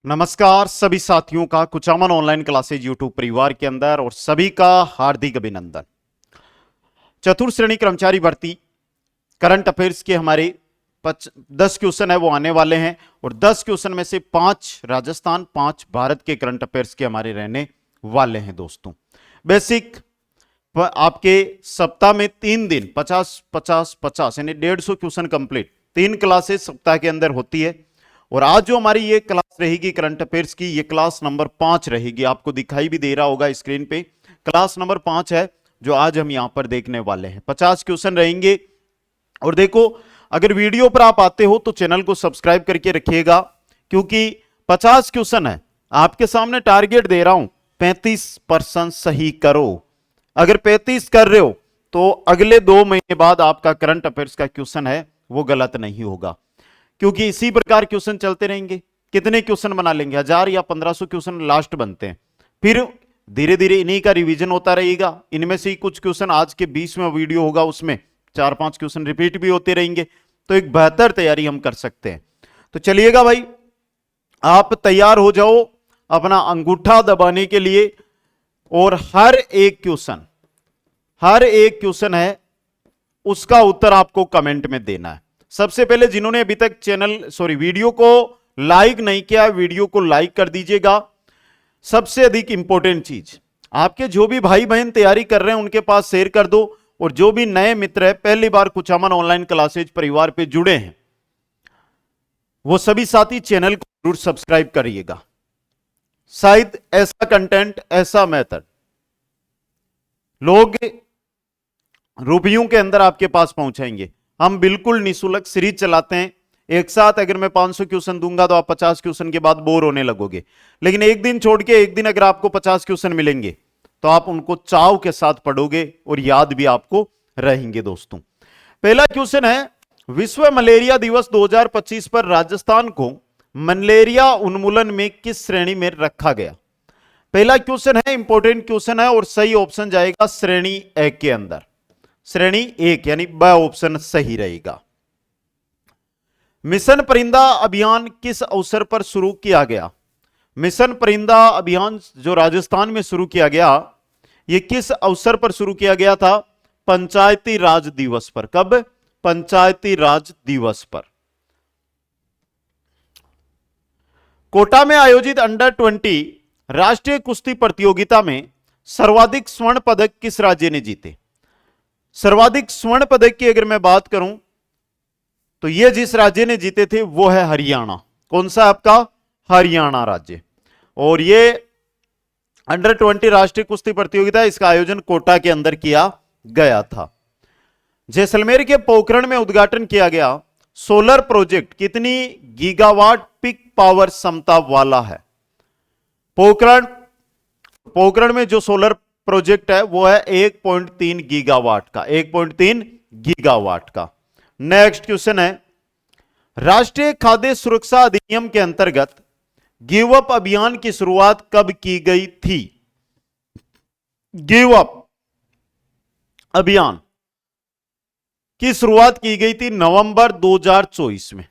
नमस्कार सभी साथियों का कुचामन ऑनलाइन क्लासेज यूट्यूब परिवार के अंदर और सभी का हार्दिक अभिनंदन। चतुर्थ श्रेणी कर्मचारी भर्ती करंट अफेयर्स के हमारे 10 क्वेश्चन है वो आने वाले हैं और 10 क्वेश्चन में से 5 राजस्थान 5 भारत के करंट अफेयर्स के हमारे रहने वाले हैं दोस्तों। बेसिक आपके सप्ताह में 3 दिन 50-50-50 यानी 150 क्वेश्चन कंप्लीट 3 क्लासेस सप्ताह के अंदर होती है। और आज जो हमारी ये क्लास रहेगी करंट अफेयर्स की, ये क्लास नंबर 5 रहेगी। आपको दिखाई भी दे रहा होगा स्क्रीन पे, क्लास नंबर 5 है जो आज हम यहां पर देखने वाले हैं। 50 क्वेश्चन रहेंगे। और देखो, अगर वीडियो पर आप आते हो तो चैनल को सब्सक्राइब करके रखिएगा, क्योंकि 50 क्वेश्चन है। आपके सामने टारगेट दे रहा हूं 35% सही करो। अगर 35 कर रहे हो तो अगले 2 महीने बाद आपका करंट अफेयर्स का क्वेश्चन है वो गलत नहीं होगा, क्योंकि इसी प्रकार क्वेश्चन चलते रहेंगे। कितने क्वेश्चन बना लेंगे? 1000 या 1500 क्वेश्चन लास्ट बनते हैं, फिर धीरे धीरे इन्हीं का रिवीजन होता रहेगा। इनमें से ही कुछ क्वेश्चन आज के 20वां वीडियो होगा, उसमें 4-5 क्वेश्चन रिपीट भी होते रहेंगे, तो एक बेहतर तैयारी हम कर सकते हैं। तो चलिएगा भाई, आप तैयार हो जाओ अपना अंगूठा दबाने के लिए। और हर एक क्वेश्चन है उसका उत्तर आपको कमेंट में देना है। सबसे पहले जिन्होंने अभी तक वीडियो को लाइक नहीं किया, वीडियो को लाइक कर दीजिएगा। सबसे अधिक इंपॉर्टेंट चीज, आपके जो भी भाई बहन तैयारी कर रहे हैं उनके पास शेयर कर दो। और जो भी नए मित्र है, पहली बार कुचामन ऑनलाइन क्लासेज परिवार पे जुड़े हैं, वो सभी साथी चैनल को जरूर सब्सक्राइब करिएगा। शायद ऐसा कंटेंट, ऐसा मेथड लोग रुपयों के अंदर आपके पास पहुंचाएंगे। हम बिल्कुल निःशुल्क सीरीज चलाते हैं। एक साथ अगर मैं 500 क्वेश्चन दूंगा तो आप 50 क्वेश्चन के बाद बोर होने लगोगे, लेकिन एक दिन छोड़ के एक दिन अगर आपको 50 क्वेश्चन मिलेंगे तो आप उनको चाव के साथ पढ़ोगे और याद भी आपको रहेंगे दोस्तों। पहला क्वेश्चन है, विश्व मलेरिया दिवस 2025 पर राजस्थान को मलेरिया उन्मूलन में किस श्रेणी में रखा गया? पहला क्वेश्चन है, इंपॉर्टेंट क्वेश्चन है और सही ऑप्शन जाएगा श्रेणी ए के अंदर। श्रेणी 1 यानी ब ऑप्शन सही रहेगा। मिशन परिंदा अभियान किस अवसर पर शुरू किया गया? मिशन परिंदा अभियान जो राजस्थान में शुरू किया गया, यह किस अवसर पर शुरू किया गया था? पंचायती राज दिवस पर। कब? पंचायती राज दिवस पर। कोटा में आयोजित अंडर 20 राष्ट्रीय कुश्ती प्रतियोगिता में सर्वाधिक स्वर्ण पदक किस राज्य ने जीते? सर्वाधिक स्वर्ण पदक की अगर मैं बात करूं तो यह जिस राज्य ने जीते थे वो है हरियाणा। कौन सा? आपका हरियाणा राज्य। और ये अंडर 20 राष्ट्रीय कुश्ती प्रतियोगिता, इसका आयोजन कोटा के अंदर किया गया था। जैसलमेर के पोखरण में उद्घाटन किया गया सोलर प्रोजेक्ट कितनी गीगावाट पीक पावर क्षमता वाला है? पोखरण में जो सोलर प्रोजेक्ट है वो है 1.3 गीगावाट का। 1.3 गीगावाट का। नेक्स्ट क्वेश्चन है, राष्ट्रीय खाद्य सुरक्षा अधिनियम के अंतर्गत गिव अप अभियान की शुरुआत कब की गई थी? गिव अप अभियान की शुरुआत की गई थी नवंबर 2024 में।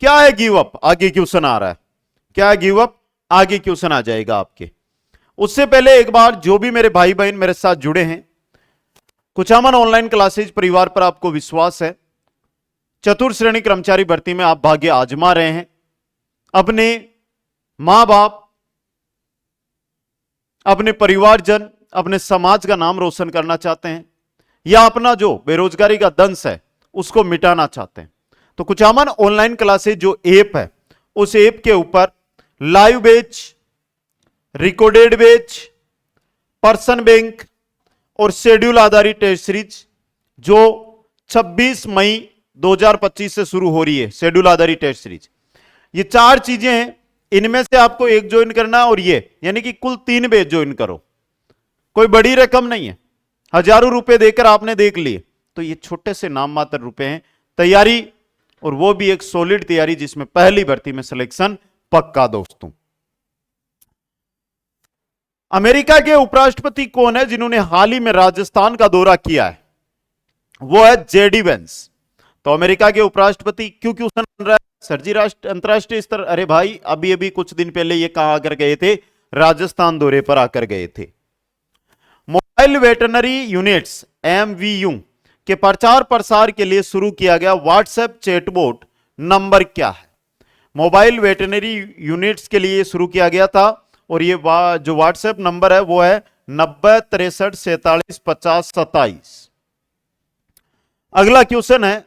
क्या है गिव अप? आगे क्वेश्चन आ रहा है। क्या है गिव अप? आगे क्वेश्चन आ जाएगा आपके। उससे पहले एक बार जो भी मेरे भाई बहन मेरे साथ जुड़े हैं, कुचामन ऑनलाइन क्लासेज परिवार पर आपको विश्वास है। चतुर्थ श्रेणी कर्मचारी भर्ती में आप भाग्य आजमा रहे हैं। अपने मां बाप, अपने परिवारजन, अपने समाज का नाम रोशन करना चाहते हैं, या अपना जो बेरोजगारी का दंश है उसको मिटाना चाहते हैं, तो कुचामन ऑनलाइन क्लासेज जो ऐप है, उस ऐप के ऊपर live batch, recorded batch, person bank और शेड्यूल आधारित टेस्ट सीरीज जो 26 मई 2025 से शुरू हो रही है, शेड्यूल आधारित टेस्ट सीरीज, ये 4 चीजें हैं। इनमें से आपको एक ज्वाइन करना है और ये यानी कि कुल 3 बैच ज्वाइन करो। कोई बड़ी रकम नहीं है, हजारों रुपए देकर आपने देख लिए तो ये छोटे से नाम मात्र रुपए हैं। तैयारी, और वो भी एक सॉलिड तैयारी जिसमें पहली भर्ती में सिलेक्शन पक्का दोस्तों। अमेरिका के उपराष्ट्रपति कौन है जिन्होंने हाल ही में राजस्थान का दौरा किया है? वो है जेडी वेंस। तो अमेरिका के उपराष्ट्रपति क्यों क्वेश्चन बन रहा है सर जी राष्ट्र अंतरराष्ट्रीय स्तर, अरे भाई अभी अभी कुछ दिन पहले ये कहां आकर गए थे, राजस्थान दौरे पर आकर गए थे। मोबाइल वेटरनरी यूनिट्स एमवीयू के प्रचार प्रसार के लिए शुरू किया गया व्हाट्सएप चैटबॉट नंबर क्या है? मोबाइल वेटरनरी यूनिट्स के लिए शुरू किया गया था और ये जो व्हाट्सएप नंबर है वो है 9063475027। अगला क्वेश्चन है,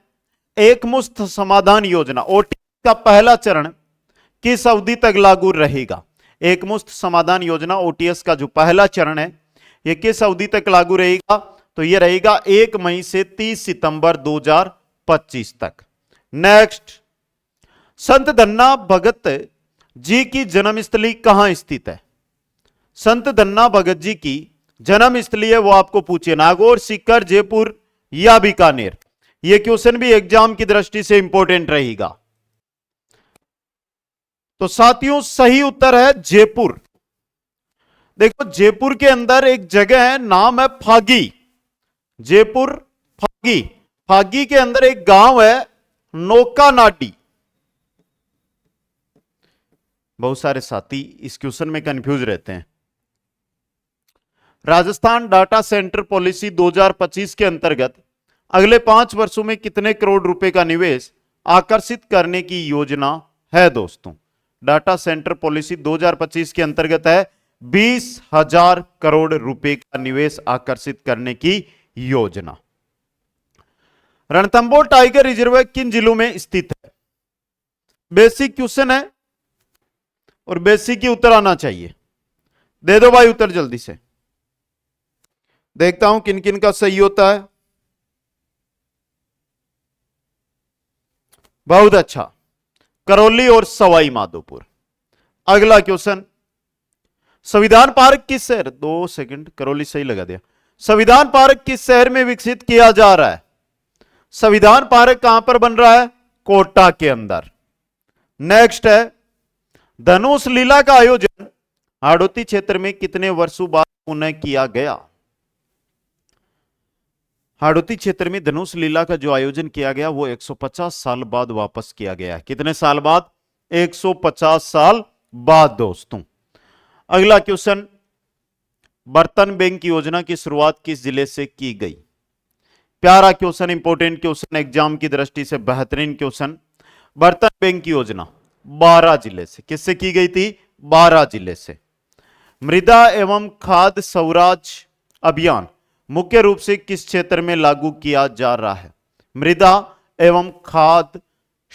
एकमुश्त समाधान योजना ओटीएस का पहला चरण किस अवधि तक लागू रहेगा? एकमुश्त समाधान योजना ओटीएस का जो पहला चरण है यह किस अवधि तक लागू रहेगा? तो यह रहेगा 1 मई से 30 सितंबर 2025 तक। नेक्स्ट, संत धन्ना भगत जी की जन्मस्थली कहां स्थित है? संत धन्ना भगत जी की जन्मस्थली है वो आपको पूछे, नागौर, सीकर, जयपुर या बीकानेर। यह क्वेश्चन भी एग्जाम की दृष्टि से इंपॉर्टेंट रहेगा। तो साथियों सही उत्तर है जयपुर। देखो जयपुर के अंदर एक जगह है, नाम है फागी। जयपुर फागी, फागी के अंदर एक गांव है नौका नाडी। बहुत सारे साथी इस क्वेश्चन में कंफ्यूज रहते हैं। राजस्थान डाटा सेंटर पॉलिसी 2025 के अंतर्गत अगले 5 वर्षों में कितने करोड़ रुपए का निवेश आकर्षित करने की योजना है? दोस्तों डाटा सेंटर पॉलिसी 2025 के अंतर्गत है 20,000 करोड़ रुपए का निवेश आकर्षित करने की योजना। रणथंभौर टाइगर रिजर्व किन जिलों में स्थित है? बेसिक क्वेश्चन है और बेसिक ही उत्तर आना चाहिए। दे दो भाई उत्तर जल्दी से, देखता हूं किन किन का सही होता है। बहुत अच्छा, करौली और सवाई माधोपुर। अगला क्वेश्चन, संविधान पार्क किस शहर, 2 सेकंड, करौली सही लगा दिया। संविधान पार्क किस शहर में विकसित किया जा रहा है? संविधान पार्क कहां पर बन रहा है? कोटा के अंदर। नेक्स्ट है, धनुष लीला का आयोजन हाड़ौती क्षेत्र में कितने वर्षों बाद पुनः किया गया? हाड़ौती क्षेत्र में धनुष लीला का जो आयोजन किया गया वो 150 साल बाद वापस किया गया। कितने साल बाद? 150 साल बाद दोस्तों। अगला क्वेश्चन, बर्तन बैंक योजना की शुरुआत किस जिले से की गई? प्यारा क्वेश्चन, इंपॉर्टेंट क्वेश्चन, एग्जाम की दृष्टि से बेहतरीन क्वेश्चन। बर्तन बैंक योजना 12 जिले से, किससे की गई थी? 12 जिले से। मृदा एवं खाद्य स्वराज अभियान मुख्य रूप से किस क्षेत्र में लागू किया जा रहा है? मृदा एवं खाद्य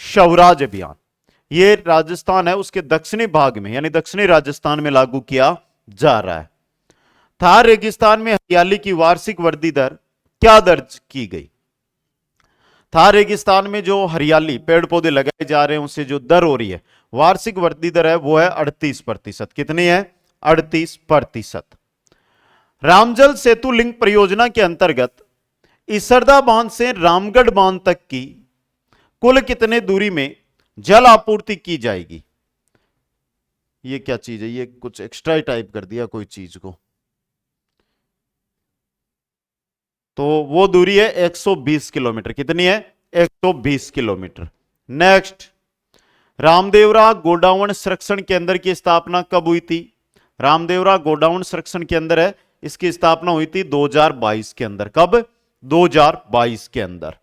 स्वराज अभियान ये राजस्थान है उसके दक्षिणी भाग में यानी दक्षिणी राजस्थान में लागू किया जा रहा है। थार रेगिस्तान में हरियाली की वार्षिक वृद्धि दर क्या दर्ज की गई? थार रेगिस्तान में जो हरियाली पेड़ पौधे लगाए जा रहे हैं उससे जो दर हो रही है, वार्षिक वृद्धि दर है वो है 38%। कितनी है? 38%। रामजल सेतु लिंक परियोजना के अंतर्गत इसरदा बांध से रामगढ़ बांध तक की कुल कितने दूरी में जल आपूर्ति की जाएगी? ये क्या चीज है? ये कुछ एक्स्ट्रा टाइप कर दिया कोई चीज को, तो वो दूरी है 120 किलोमीटर। कितनी है? 120 किलोमीटर। नेक्स्ट, रामदेवरा गोडाउन संरक्षण केंद्र की स्थापना कब हुई थी? रामदेवरा गोडाउन संरक्षण केंद्र है, इसकी स्थापना हुई थी 2022 के अंदर। कब? 2022 के अंदर।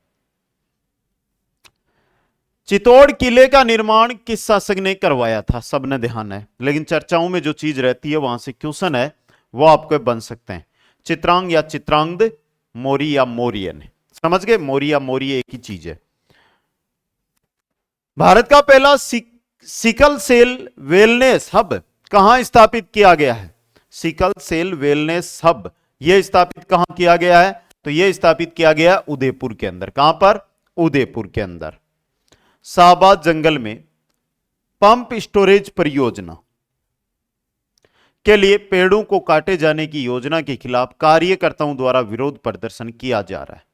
चित्तौड़ किले का निर्माण किस शासक ने करवाया था? सबने ध्यान है, लेकिन चर्चाओं में जो चीज रहती है वहां से क्वेश्चन है वो आपको बन सकते हैं। चित्रांग या चित्रांगद, मौर्य या मौर्य ने। समझ गए? मौर्य या मौर्य एक ही चीज है। भारत का पहला सिकल सेल वेलनेस हब कहां स्थापित किया गया है? सिकल सेल वेलनेस हब यह स्थापित कहां किया गया है? तो यह स्थापित किया गया उदयपुर के अंदर। कहां पर? उदयपुर के अंदर। शाहबाद जंगल में पंप स्टोरेज परियोजना के लिए पेड़ों को काटे जाने की योजना के खिलाफ कार्यकर्ताओं द्वारा विरोध प्रदर्शन किया जा रहा है।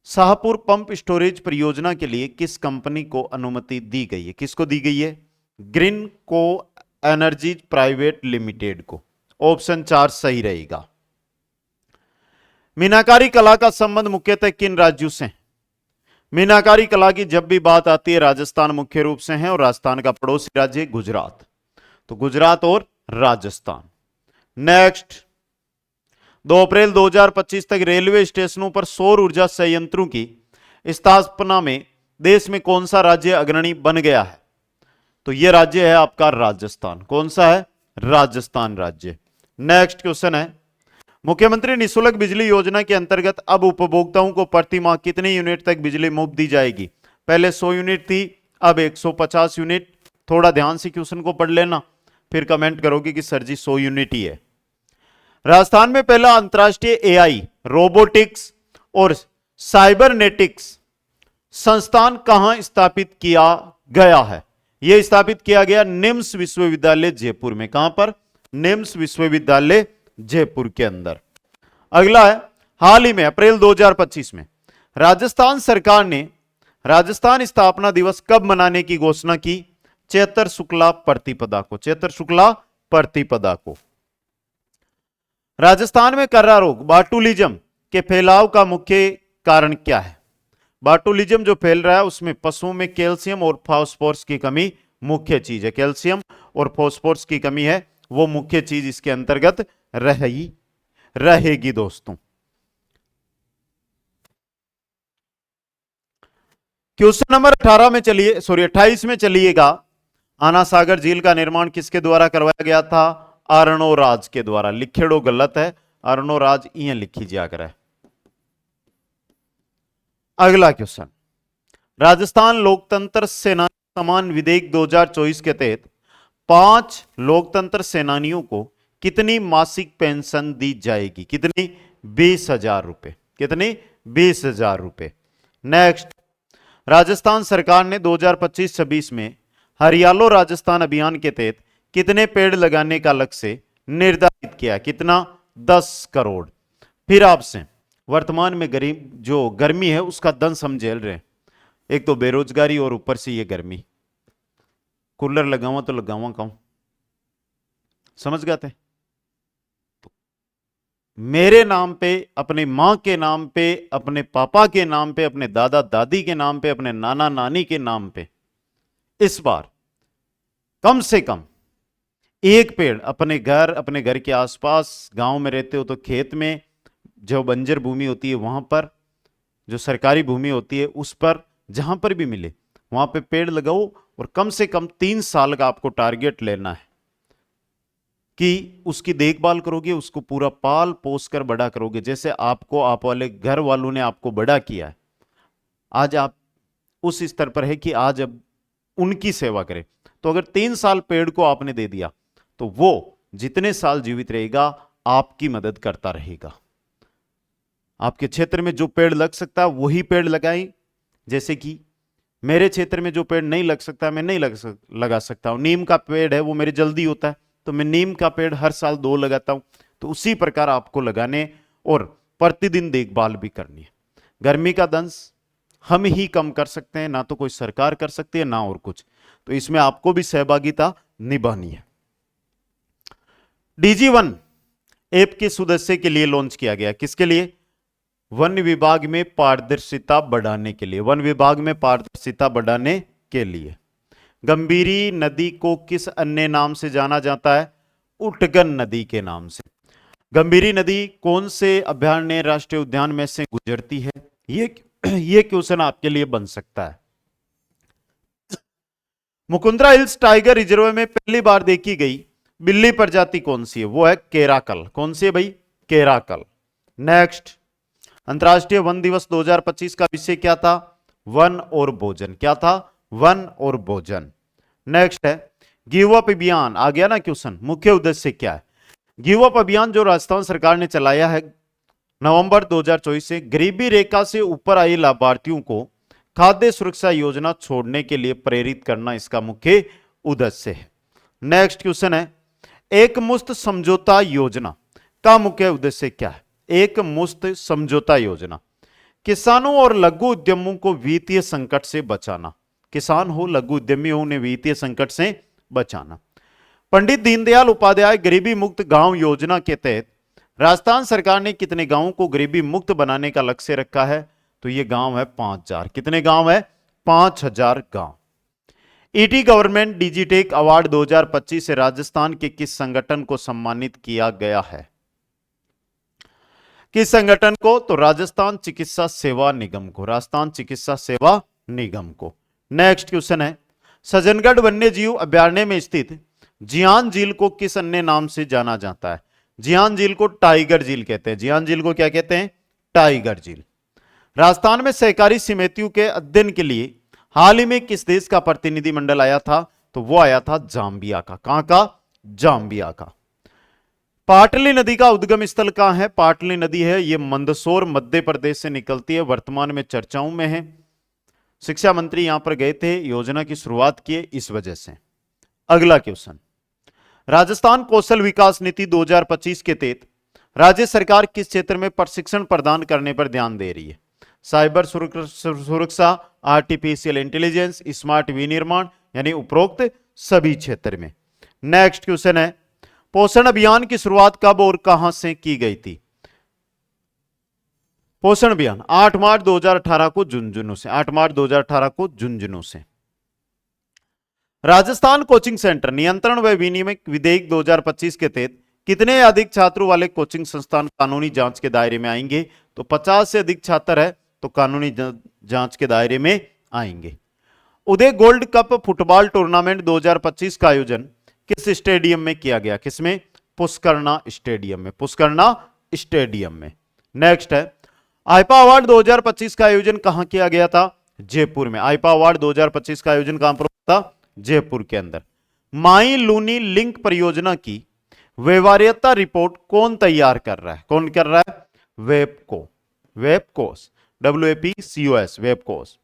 शाहपुर पंप स्टोरेज परियोजना के लिए किस कंपनी को अनुमति दी गई है? किसको दी गई है? ग्रीन को एनर्जी प्राइवेट लिमिटेड को। ऑप्शन 4 सही रहेगा। मीनाकारी कला का संबंध मुख्यतः किन राज्यों से? मीनाकारी कला की जब भी बात आती है राजस्थान मुख्य रूप से है, और राजस्थान का पड़ोसी राज्य गुजरात, तो गुजरात और राजस्थान। नेक्स्ट, 2 अप्रैल 2025 तक रेलवे स्टेशनों पर सौर ऊर्जा संयंत्रों की स्थापना में देश में कौन सा राज्य अग्रणी बन गया है? तो यह राज्य है आपका राजस्थान। कौन सा है? राजस्थान राज्य। नेक्स्ट क्वेश्चन है, मुख्यमंत्री निःशुल्क बिजली योजना के अंतर्गत अब उपभोक्ताओं को प्रति माह कितनी यूनिट तक बिजली मुफ्त दी जाएगी? पहले 100 यूनिट थी, अब 150 यूनिट। थोड़ा ध्यान से क्वेश्चन को पढ़ लेना, फिर कमेंट करोगे कि सर जी 100 यूनिट ही है। राजस्थान में पहला अंतरराष्ट्रीय एआई, रोबोटिक्स और साइबरनेटिक्स संस्थान कहां स्थापित किया गया है? यह स्थापित किया गया निम्स विश्वविद्यालय जयपुर में। कहां पर? निम्स विश्वविद्यालय जयपुर के अंदर। अगला है, हाल ही में अप्रैल 2025 में राजस्थान सरकार ने राजस्थान स्थापना दिवस कब मनाने की घोषणा की? चैत्र शुक्ला प्रतिपदा को। चैत्र शुक्ला प्रतिपदा को। राजस्थान में कर्रा रोग, बाटुलिज्म के फैलाव का मुख्य कारण क्या है? बाटुलिज्म जो फैल रहा है उसमें पशुओं में कैल्शियम और फास्फोरस की कमी मुख्य चीज है। कैल्शियम और फास्फोरस की कमी है, वो मुख्य चीज इसके अंतर्गत रहेगी दोस्तों। क्वेश्चन नंबर 18 में चलिए, सॉरी 28 में चलिएगा। आना सागर झील का निर्माण किसके द्वारा करवाया गया था? अर्णोराज के द्वारा। लिखेड़ो गलत है, अर्णोराज इं लिखी जा कर है। अगला क्वेश्चन, राजस्थान लोकतंत्र सेनानी सम्मान विधेयक 2024 के तहत 5 लोकतंत्र सेनानियों को कितनी मासिक पेंशन दी जाएगी? कितनी? 20,000 रुपए। कितनी? 20,000 रुपए। नेक्स्ट, राजस्थान सरकार ने 2025-26 में हरियालो राजस्थान अभियान के तहत कितने पेड़ लगाने का लक्ष्य निर्धारित किया? कितना? 10 करोड़। फिर आपसे वर्तमान में गरीब जो गर्मी है उसका दंश हम झेल रहे हैं। एक तो बेरोजगारी और ऊपर से ये गर्मी। कूलर लगावा तो लगावा कहूं, समझ गए थे? मेरे नाम पे, अपनी मां के नाम पे, अपने पापा के नाम पे, अपने दादा दादी के नाम पे, अपने नाना नानी के नाम पे इस बार कम से कम एक पेड़ अपने घर के आसपास, गांव में रहते हो तो खेत में, जो बंजर भूमि होती है वहां पर, जो सरकारी भूमि होती है उस पर, जहां पर भी मिले वहां पे पेड़ लगाओ। और कम से कम 3 साल का आपको टारगेट लेना है कि उसकी देखभाल करोगे, उसको पूरा पाल पोस कर बड़ा करोगे, जैसे आपको आप वाले घर वालों ने आपको बड़ा किया है। आज आप उस स्तर पर है कि आज अब उनकी सेवा करें। तो अगर 3 साल पेड़ को आपने दे दिया तो वो जितने साल जीवित रहेगा आपकी मदद करता रहेगा। आपके क्षेत्र में जो पेड़ लग सकता है वही पेड़ लगाएं। जैसे कि मेरे क्षेत्र में जो पेड़ नहीं लग सकता मैं नहीं लगा सकता हूं। नीम का पेड़ है वो मेरे जल्दी होता है तो मैं नीम का पेड़ हर साल 2 लगाता हूं। तो उसी प्रकार आपको लगाने और प्रतिदिन देखभाल भी करनी है। गर्मी का दंश हम ही कम कर सकते हैं, ना तो कोई सरकार कर सकती है ना और कुछ। तो इसमें आपको भी सहभागिता निभानी है। DG1 ऐप के सदस्य के लिए लॉन्च किया गया। किसके लिए? वन विभाग में पारदर्शिता बढ़ाने के लिए। वन विभाग में पारदर्शिता बढ़ाने के लिए। गंभीरी नदी को किस अन्य नाम से जाना जाता है? उटगन नदी के नाम से। गंभीरी नदी कौन से अभयारण्य राष्ट्रीय उद्यान में से गुजरती है? ये क्वेश्चन आपके लिए बन सकता है। मुकुंदरा हिल्स टाइगर रिजर्व में पहली बार देखी गई बिल्ली प्रजाति कौन सी है? वो है केराकल। कौन सी है भाई? केराकल। नेक्स्ट, अंतर्राष्ट्रीय वन दिवस 2025 का विषय क्या था? वन और भोजन। क्या था? वन और भोजन। नेक्स्ट है गिव अप अभियान। आ गया ना क्वेश्चन। मुख्य उद्देश्य क्या है? गिव अप अभियान जो राजस्थान सरकार ने चलाया है नवंबर 2024 से, गरीबी रेखा से ऊपर आए लाभार्थियों को खाद्य सुरक्षा योजना छोड़ने के लिए प्रेरित करना इसका मुख्य उद्देश्य है। नेक्स्ट क्वेश्चन है एक मुश्त समझौता योजना का मुख्य उद्देश्य क्या है? एक मुश्त समझौता योजना किसानों और लघु उद्यमों को वित्तीय संकट से बचाना। किसान हो, लघु उद्यमी हो, उन्हें वित्तीय संकट से बचाना। पंडित दीनदयाल उपाध्याय गरीबी मुक्त गांव योजना के तहत राजस्थान सरकार ने कितने गांवों को गरीबी मुक्त बनाने का लक्ष्य रखा है? तो ये गांव है 5000। कितने गांव है? 5000 गांव। ईटी गवर्नमेंट डिजिटेक अवार्ड 2025 से राजस्थान के किस संगठन को सम्मानित किया गया है? किस संगठन को? तो राजस्थान चिकित्सा सेवा निगम को, राजस्थान चिकित्सा सेवा निगम को। नेक्स्ट क्वेश्चन है, सज्जनगढ़ वन्य जीव अभ्यारण्य में स्थित जियान झील को किस अन्य नाम से जाना जाता है? जियान झील को टाइगर झील कहते हैं। जियान झील को क्या कहते हैं? टाइगर झील। राजस्थान में सहकारी समितियों के अध्ययन के लिए हाल ही में किस देश का प्रतिनिधिमंडल आया था? तो वो आया था जाम्बिया का। कहां का? जाम्बिया का। पाटली नदी का उद्गम स्थल कहां है? पाटली नदी है ये मंदसौर मध्य प्रदेश से निकलती है, वर्तमान में चर्चाओं में है। शिक्षा मंत्री यहां पर गए थे, योजना की शुरुआत किए इस वजह से। अगला क्वेश्चन, राजस्थान कौशल विकास नीति 2025 के तहत राज्य सरकार किस क्षेत्र में प्रशिक्षण प्रदान करने पर ध्यान दे रही है? साइबर सुरक्षा, आर्टिफिशियल इंटेलिजेंस, स्मार्ट विनिर्माण, यानी उपरोक्त सभी क्षेत्र में। नेक्स्ट क्वेश्चन है, पोषण अभियान की शुरुआत कब और कहां से की गई थी? पोषण अभियान 8 मार्च 2018 को झुंझुनू से, 8 मार्च 2018 को झुंझुनू से। राजस्थान कोचिंग सेंटर नियंत्रण व विनियमन विधेयक 2025 के तहत कितने अधिक छात्रों वाले कोचिंग संस्थान कानूनी जांच के दायरे में आएंगे? तो 50 से अधिक छात्र है तो कानूनी जांच के दायरे में आएंगे। उदय गोल्ड कप फुटबॉल टूर्नामेंट 2025 का आयोजन किस स्टेडियम में किया गया? किसमें? पुष्करना स्टेडियम में, पुष्करना स्टेडियम में। नेक्स्ट है, आईपा अवार्ड 2025 का आयोजन कहां किया गया था? जयपुर में। आईपा अवार्ड 2025 का आयोजन कहां पर था? जयपुर के अंदर। माई लूनी लिंक परियोजना की व्यवहार्यता रिपोर्ट कौन तैयार कर रहा है? कौन कर रहा है? वेबको, वेबकोस, WAPCOS, वेबकोस।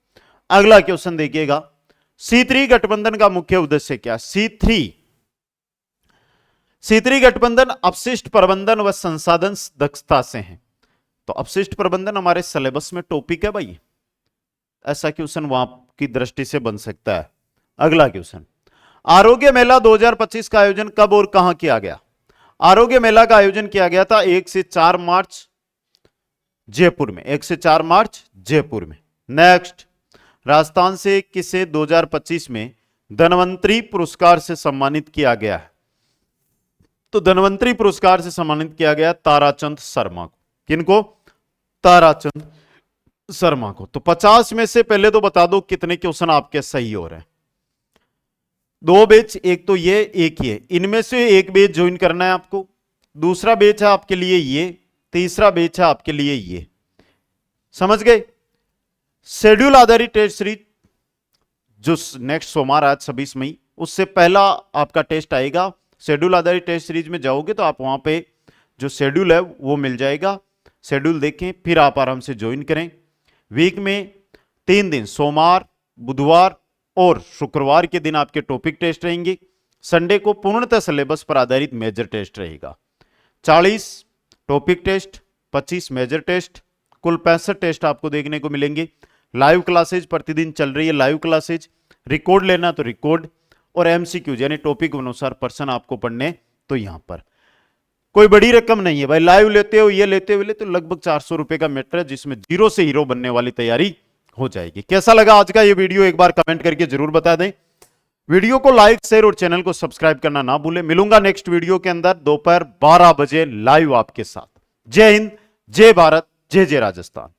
अगला क्वेश्चन देखिएगा, C3 गठबंधन का मुख्य उद्देश्य क्या? C3 गठबंधन अपशिष्ट प्रबंधन व संसाधन दक्षता से है। तो अपशिष्ट प्रबंधन हमारे सिलेबस में टॉपिक है भाई, ऐसा क्वेश्चन वहां की दृष्टि से बन सकता है। अगला क्वेश्चन, आरोग्य मेला 2025 का आयोजन कब और कहां किया गया? आरोग्य मेला का आयोजन किया गया था 1 से 4 मार्च जयपुर में, 1 से 4 मार्च जयपुर में। नेक्स्ट, राजस्थान से किसे 2025 में धनवंतरी पुरस्कार से सम्मानित किया गया है? तो धनवंतरी पुरस्कार से सम्मानित किया गया ताराचंद शर्मा को। किनको? ताराचंद शर्मा को। तो 50 में से पहले तो बता दो कितने क्वेश्चन आपके सही हो रहे हैं। 2 बैच, एक तो ये, एक ये, इनमें से एक बैच ज्वाइन करना है आपको। दूसरा बैच है आपके लिए ये, तीसरा बैच है आपके लिए ये। समझ गए? शेड्यूल आधारित टेस्ट सीरीज जो नेक्स्ट सोमवार आज 26 मई, उससे पहला आपका टेस्ट आएगा। शेड्यूल आधारित टेस्ट सीरीज में जाओगे तो आप वहां पे जो शेड्यूल है वो मिल जाएगा। शेड्यूल देखें, फिर आप आराम से ज्वाइन करें। वीक में 3 दिन, सोमवार, बुधवार और शुक्रवार के दिन आपके टॉपिक टेस्ट रहेंगे। संडे को पूर्णतः सिलेबस पर आधारित मेजर टेस्ट रहेगा। 40 टॉपिक टेस्ट, 25 मेजर टेस्ट, कुल 65 टेस्ट आपको देखने को मिलेंगे। लाइव क्लासेज प्रतिदिन चल रही है, लाइव क्लासेज। रिकॉर्ड लेना तो रिकॉर्ड, और MCQ यानी टॉपिक अनुसार पर्सन आपको पढ़ने। तो यहां पर कोई बड़ी रकम नहीं है भाई, लाइव लेते हो, ये लेते हुए तो लगभग 400 रुपए का मैटर है, जिसमें जीरो से हीरो बनने वाली तैयारी हो जाएगी। कैसा लगा आज का ये वीडियो एक बार कमेंट करके जरूर बता दें। वीडियो को लाइक, शेयर और चैनल को सब्सक्राइब करना ना भूलें। मिलूंगा नेक्स्ट वीडियो के अंदर दोपहर 12 बजे लाइव आपके साथ। जय हिंद, जय भारत, जय जय राजस्थान।